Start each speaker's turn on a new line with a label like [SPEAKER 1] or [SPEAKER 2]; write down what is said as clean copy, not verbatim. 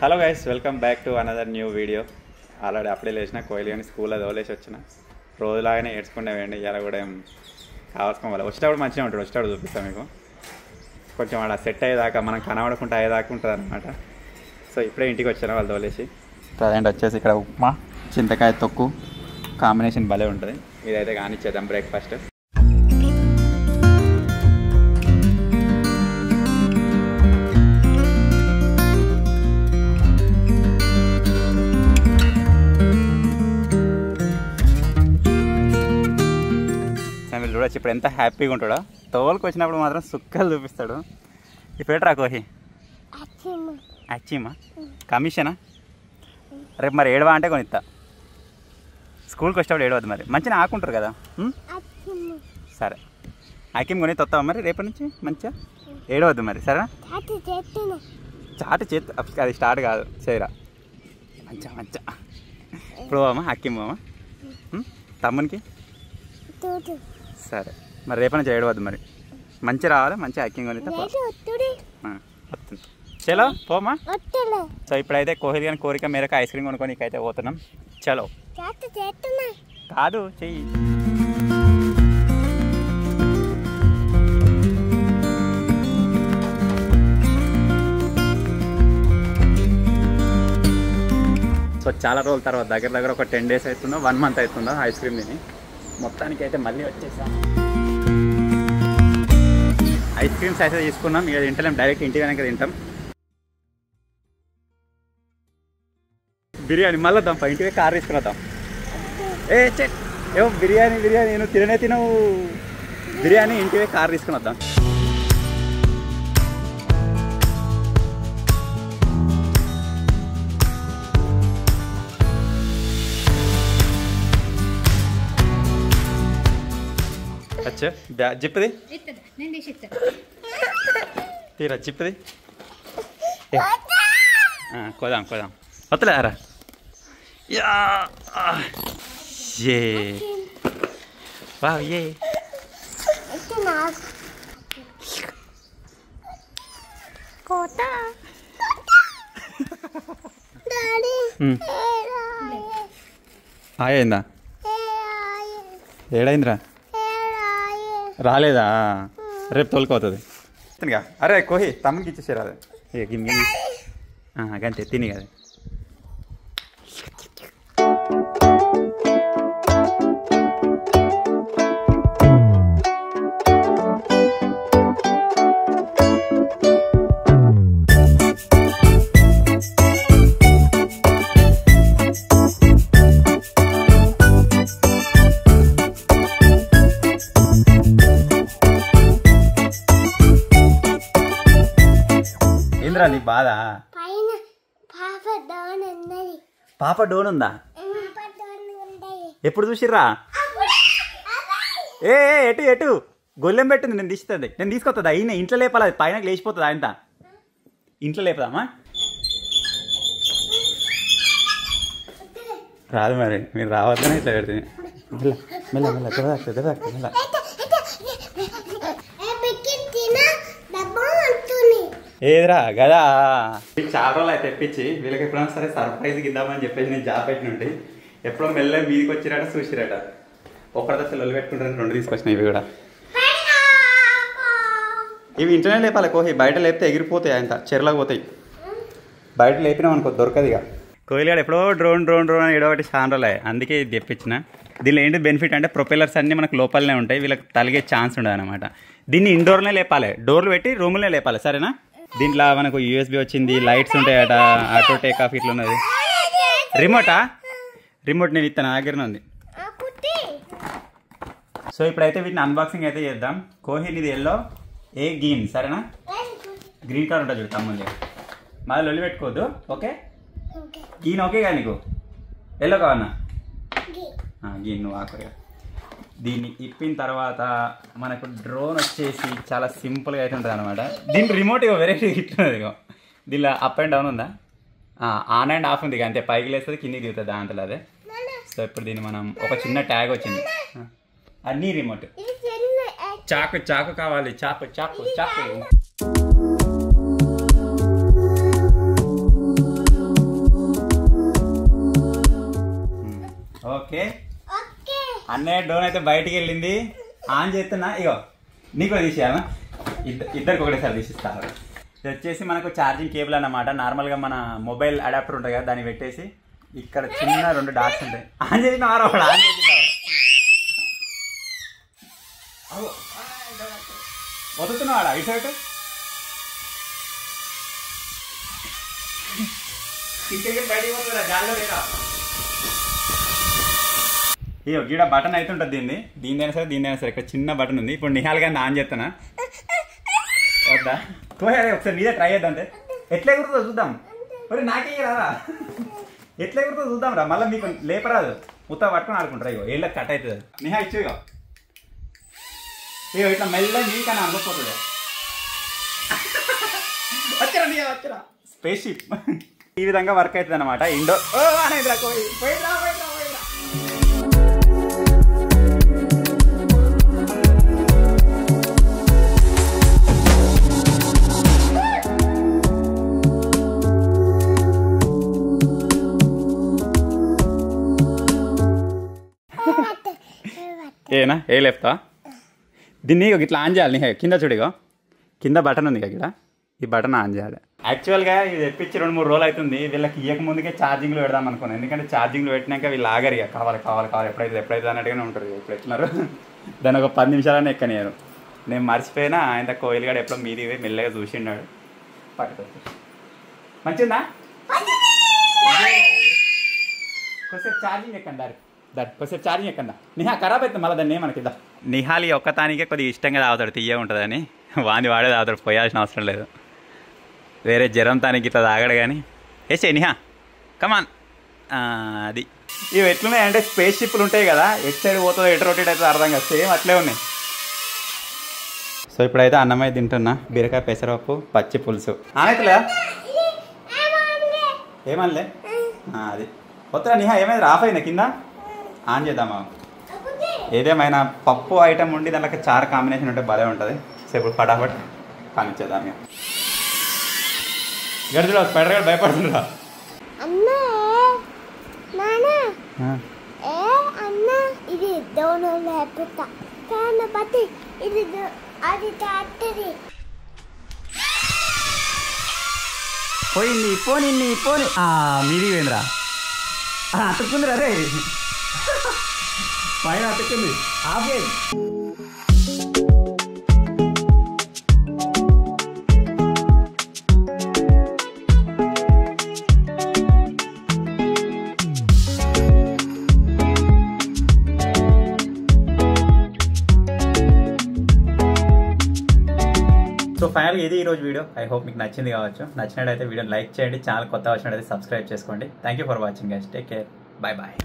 [SPEAKER 1] Hello guys, welcome back to another new video. Already అప్పుడే లేచిన కోయిలు కానీ స్కూల్లో తోలేసి వచ్చిన. రోజులాగానే ఏడ్చుకుంటే వేయండి. ఇలా కూడా ఏం కావాల్సుకోవాలి. వచ్చేటప్పుడు మంచిగా ఉంటుంది. వచ్చేటప్పుడు చూపిస్తాను మీకు. కొంచెం అలా సెట్ అయ్యేదాకా మనం కనబడకుండా అయ్యేదాకా ఉంటుంది అనమాట. సో ఇప్పుడే ఇంటికి వచ్చాను వాళ్ళు తోలేసి. ప్రజెంట్ వచ్చేసి ఇక్కడ ఉప్మా, చింతకాయ తొక్కు కాంబినేషన్ భలే ఉంటుంది. ఇదైతే కానిచ్చేద్దాం బ్రేక్ఫాస్ట్. మీరు చూడొచ్చు ఇప్పుడు ఎంత హ్యాపీగా ఉంటాడో. తోలుకు వచ్చినప్పుడు మాత్రం సుక్కలు చూపిస్తాడు. ఇప్పుడు ఎట్రా కోహి? అచ్చిమా కమిషనా? రేపు మరి ఏడవా అంటే కొనిస్తా. స్కూల్కి వచ్చేటప్పుడు ఏడవద్దు మరి. మంచిగా ఆకుంటారు కదా. సరే అకిమ్ కొని తొత్తావా మరి రేపటి నుంచి? మంచిగా ఏడవద్దు మరి. సరేనా? చాటు చేతి అది స్టార్ట్ కాదు, చేయరా. మంచిగా మంచిగా ఇప్పుడు పోవమ్మా అక్కిమ్ పోవమ్మా తమ్మునికి. సరే మరి రేపటి నుంచి ఏడవద్దు మరి. మంచిగా రావాలి, మంచిగా అక్కింగ్ కొనిస్తా. వస్తుంది చలో పోమా. సో ఇప్పుడైతే కోహ్లీ గారి కోరిక మేరకు ఐస్ క్రీమ్ కొనుక్కొని అయితే పోతున్నాం. చలో. కాదు చెయ్యి. సో చాలా రోజుల తర్వాత దగ్గర ఒక 10 days అవుతుందో 1 month అవుతుందో ఐస్ క్రీమ్ తిని. మొత్తానికి అయితే మళ్ళీ వచ్చేసాం. ఐస్ క్రీమ్స్ అయితే తీసుకున్నాం. ఇక తింటలేం, డైరెక్ట్ ఇంటి వెనక తింటాం. బిర్యానీ మళ్ళీ వద్దాం, ఇంటికి కార్ తీసుకుని వద్దాం. ఏమో బిర్యానీ నేను తినవు బిర్యానీ, ఇంటికి కార్ తీసుకుని వద్దాం. అచ్చా జిప్పది తీరా జిప్పది కోదాం వత్తలేరా. ఏ వావ్ ఏ అయిందా? ఏడైందిరా? రాలేదా? రేపు తోలుకోతుంది. అరే కోహి తమ్మునికి ఇచ్చేసారు. అదే ఇక గిన్నె గంతే తిని కదా. నీ బాధ పాప డోన్ ఉందా? ఎప్పుడు చూసిర్రా? ఎటు గొల్లెం పెట్టింది. నేను తీస్తుంది, నేను తీసుకొస్తుంది. అయినా ఇంట్లో లేపాలి, అది పైన లేచిపోతుంది. ఆయన ఇంట్లో లేపుదామా? రాదు మరి, మీరు రావద్దని ఇట్లా పెడుతుంది. మెల్ల మెల్ల ఏదిరా గదా. చాలా రోజులు అయితే తెప్పించి వీళ్ళకి ఎప్పుడైనా సరే సర్ప్రైజ్ ఇద్దామని చెప్పేసి నేను జాబ్ పెట్టినండి. ఎప్పుడో మెల్ల మీదికి వచ్చిరట, చూసిరట. ఒక్కడితో సెల్లు పెట్టుకుంటారని 2 తీసుకొచ్చినాయి. ఇవి కూడా ఇవి ఇంట్లోనే లేపాలి కోహి. బయట లేపితే ఎగిరిపోతాయి, అంత చెరలోకి పోతాయి. బయట లేపినాం అనుకో దొరకదు. ఇక కోహ్లీ గారు ఎప్పుడో డ్రోన్ అని ఏడోటి సాండ్రోలే, అందుకే ఇది తెప్పించిన. దీనిలో ఏంటి బెనిఫిట్ అంటే ప్రొపెల్లర్స్ అన్నీ మనకు లోపలనే ఉంటాయి, వీళ్ళకి తలిగే ఛాన్స్ ఉండదు అనమాట. దీన్ని ఇండోర్నే లేపాలి, డోర్లు పెట్టి రూమ్లోనే లేపాలి. సరేనా? దీంట్లో మనకు USB వచ్చింది, లైట్స్ ఉంటాయట, ఆటో టేక్ ఆఫ్ ఇట్లా ఉన్నది. రిమోట్ నేను ఇస్తాను, నా దగ్గరనే ఉంది. సో ఇప్పుడైతే వీటిని అన్బాక్సింగ్ అయితే చేద్దాం. కోహ్లీ ఇది ఎల్లో, ఏ గ్రీన్. సరేనా? గ్రీన్ కలర్ ఉంటుంది చూడు తమ్ముంది. మళ్ళీ లొల్లి పెట్టుకోవద్దు. ఓకే? గ్రీన్ ఓకే కదా నీకు? ఎల్లో కావన్నా? గ్రీన్ నువ్వు ఆకుగా. దీన్ని ఇప్పిన తర్వాత మనకు డ్రోన్ వచ్చేసి చాలా సింపుల్గా అయితే ఉంటుంది అనమాట. దీని రిమోట్ ఇక వెరైటీ ఇట్లున్నది. ఇక దీనిలో అప్ అండ్ డౌన్ ఉందా? ఆన్ అండ్ ఆఫ్ ఉంది. ఇక అంతే, పైకి లేస్తుంది కిందికి దిగుతుంది దాంట్లో అదే. సో ఇప్పుడు దీన్ని మనం ఒక చిన్న ట్యాగ్ వచ్చింది, అన్నీ రిమోట్ చాకు చాకు కావాలి, చాకు చాకు చాకు. ఓకే అన్నయ్య డోన్ అయితే బయటికి వెళ్ళింది. ఆన్ చేస్తున్నా, ఇగో నీకు కూడా తీసేయాలా, ఇద్దరికి ఒకటేసారి తీసిస్తాను. ఇది వచ్చేసి మనకు ఛార్జింగ్ కేబుల్ అన్నమాట. నార్మల్గా మన మొబైల్ అడాప్టర్ ఉంటుంది కదా, దాన్ని పెట్టేసి ఇక్కడ చిన్న 2 డాట్స్ ఉంటాయి. ఆన్ చేసిన ఆన్ చేసిన వదులుతున్నావాడా ఇటు ఇటు బయటికి పోతుందా గాల్లో లేదా. ఇయో గీడ బటన్ అయితే ఉంటుంది దీనిదైనా సరే ఇక్కడ చిన్న బటన్ ఉంది. ఇప్పుడు నిహాల్ గారిని ఆన్ చేస్తానా వద్దా? కోయాలి ఒకసారి మీదే ట్రై చేద్దాం. అంటే ఎట్లా ఎగురుతుందో చూద్దాం. మరి నాకే రాదా, ఎట్లా ఎగురుతుందో చూద్దాం రా. మళ్ళీ మీకు లేపరాదు, ఉత్తా పట్టుకొని ఆడుకుంటారా. ఇగో ఏళ్ళకి కట్ అవుతుంది. నిహా ఇచ్చు ఇగో ఇగో ఇట్లా మెల్ల మీకన్నా అనుకోపోతుంది. వచ్చరా నిహా వచ్చరా. స్పేస్ షిప్ ఈ విధంగా వర్క్ అవుతుంది అనమాట. ఇండోర్ ఏనా ఏ లేపుతా. దీన్ని ఇట్లా ఆన్ చేయాలి. నీ కింద చూడిగో కింద బటన్ ఉంది ఇక్కడ, ఈ బటన్ ఆన్ చేయాలి. యాక్చువల్గా ఇది తెప్పించి 2-3 రోజులు అవుతుంది. వీళ్ళకి ఇయ్యక ముందుకే ఛార్జింగ్లో పెడదాం అనుకున్నాను. ఎందుకంటే ఛార్జింగ్లో పెట్టినాక వీళ్ళు ఆగరు, ఇక కావాలి ఎప్పుడైతే అన్నట్టుగానే ఉంటారు. ఇప్పుడు ఎట్లున్నారు దాన్ని ఒక 10 నిమిషాలనే ఎక్కనియారు. నేను మర్చిపోయినా ఆయన కోయిలుగాడు ఎప్పుడో మీది మెల్లగా చూసిండాడు. పట్టుకొచ్చి మంచిదా కొద్దిసేపు ఛార్జింగ్ ఎక్కండి కొద్దిసేపు ఛార్జింగ్ ఎక్కడా. నిహా ఖరాబ్ అవుతుంది మళ్ళీ దాన్ని ఏమనకి. నిహాలి ఒక్కతానికే కొద్దిగా ఇష్టంగా తాగుతాడు, తీయగా ఉంటుందని. వాడే తాగుతాడు, పోయాల్సిన అవసరం లేదు. వేరే జ్వరం తానికి ఇట్లా తాగడు కానీ. వేసే నిహా కమాన్. అది ఇవి ఎట్లున్నాయి అంటే స్పేస్ షిప్లు ఉంటాయి కదా, ఎటు సైడ్ పోతుందో ఎటు రొటేట్ అవుతుందో అర్థం కాదు, సేమ్ అట్లే ఉన్నాయి. సో ఇప్పుడైతే అన్నమయ్య తింటున్నా, బీరకాయ పెసరపప్పు పచ్చి పులుసు. ఆనైతులే ఏమనలే అది కొత్తగా. నిహా ఏమైంది ఆఫ్ అయిందా కింద? ఆన్ చేద్దామా. ఏదేమైనా పప్పు ఐటమ్ ఉండి దాంట్లో చారు కాంబినేషన్ ఉంటే భలే ఉంటుంది. సో ఇప్పుడు ఫటాఫట్ కానిచ్చేద్దాం. ఇక గడిచిలో స్పైడర్ గారు భయపడుతుండ్రా. పోయింది పోనీ మీది పోయిందిరా. అతుక్కుందిరా రే, పైన అతుక్కుంది. ఆఫే సో ఫైనల్గా ఇది ఈరోజు వీడియో. ఐ హోప్ మీకు నచ్చింది కావచ్చు. నచ్చినట్టయితే వీడియోని లైక్ చేయండి, ఛానల్ కొత్త వచ్చినట్టయితే సబ్స్క్రైబ్ చేసుకోండి. Thank you for watching guys. Take care, bye bye.